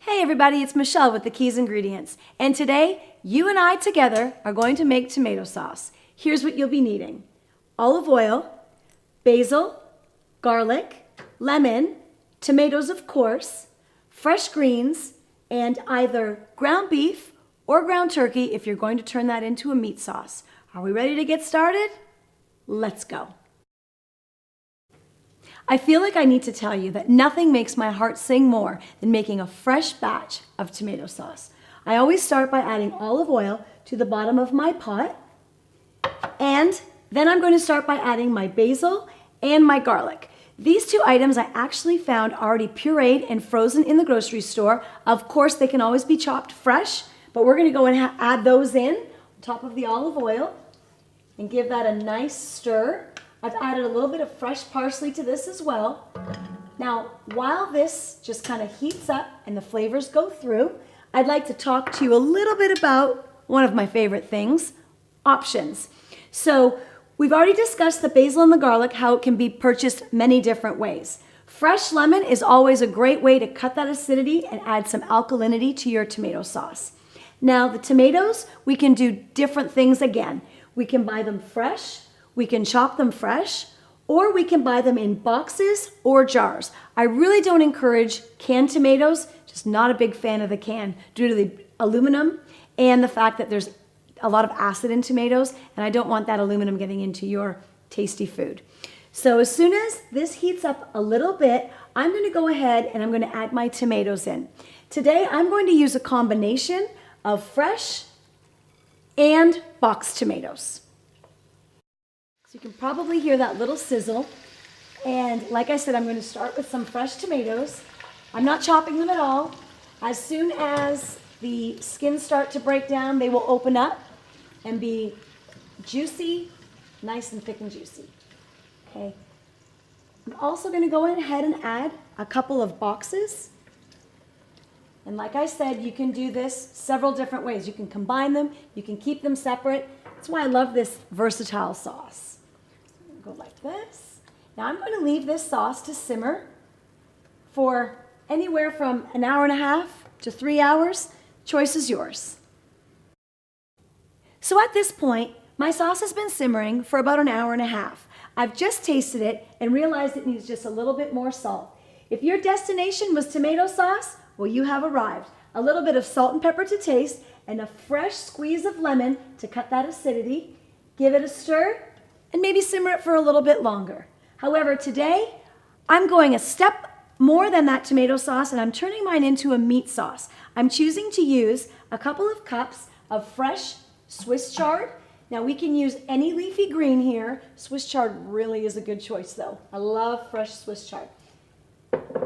Hey everybody, it's Michelle with the Keys Ingredients. And today, you and I together are going to make tomato sauce. Here's what you'll be needing. Olive oil, basil, garlic, lemon, tomatoes of course, fresh greens, and either ground beef or ground turkey if you're going to turn that into a meat sauce. Are we ready to get started? Let's go. I feel like I need to tell you that nothing makes my heart sing more than making a fresh batch of tomato sauce. I always start by adding olive oil to the bottom of my pot, and then I'm going to start by adding my basil and my garlic. These two items I actually found already pureed and frozen in the grocery store. Of course, they can always be chopped fresh, but we're going to go and add those in on top of the olive oil and give that a nice stir. I've added a little bit of fresh parsley to this as well. Now, while this just kind of heats up and the flavors go through, I'd like to talk to you a little bit about one of my favorite things, options. So we've already discussed the basil and the garlic, how it can be purchased many different ways. Fresh lemon is always a great way to cut that acidity and add some alkalinity to your tomato sauce. Now, the tomatoes, we can do different things again. We can buy them fresh. We can chop them fresh, or we can buy them in boxes or jars. I really don't encourage canned tomatoes, just not a big fan of the can due to the aluminum and the fact that there's a lot of acid in tomatoes, and I don't want that aluminum getting into your tasty food. So as soon as this heats up a little bit, I'm gonna go ahead and I'm gonna add my tomatoes in. Today, I'm going to use a combination of fresh and boxed tomatoes. You can probably hear that little sizzle. And like I said, I'm going to start with some fresh tomatoes. I'm not chopping them at all. As soon as the skins start to break down, they will open up and be juicy, nice and thick and juicy. Okay. I'm also going to go ahead and add a couple of boxes. And like I said, you can do this several different ways. You can combine them, you can keep them separate. That's why I love this versatile sauce. Go like this. Now I'm going to leave this sauce to simmer for anywhere from an hour and a half to 3 hours. Choice is yours. So at this point, my sauce has been simmering for about an hour and a half. I've just tasted it and realized it needs just a little bit more salt. If your destination was tomato sauce, well, you have arrived. A little bit of salt and pepper to taste and a fresh squeeze of lemon to cut that acidity. Give it a stir and maybe simmer it for a little bit longer. However, today, I'm going a step more than that tomato sauce and I'm turning mine into a meat sauce. I'm choosing to use a couple of cups of fresh Swiss chard. Now we can use any leafy green here. Swiss chard really is a good choice though. I love fresh Swiss chard.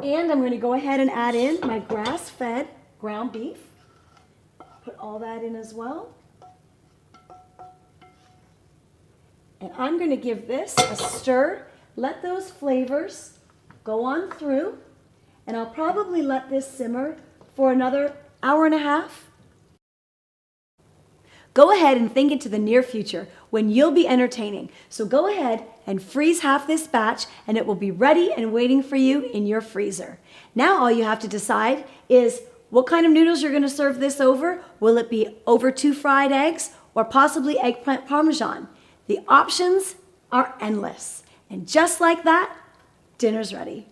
And I'm going to go ahead and add in my grass-fed ground beef. Put all that in as well. And I'm going to give this a stir, let those flavors go on through, and I'll probably let this simmer for another hour and a half. Go ahead and think into the near future when you'll be entertaining. So go ahead and freeze half this batch and it will be ready and waiting for you in your freezer. Now all you have to decide is what kind of noodles you're going to serve this over. Will it be over 2 fried eggs or possibly eggplant parmesan? The options are endless. And just like that, dinner's ready.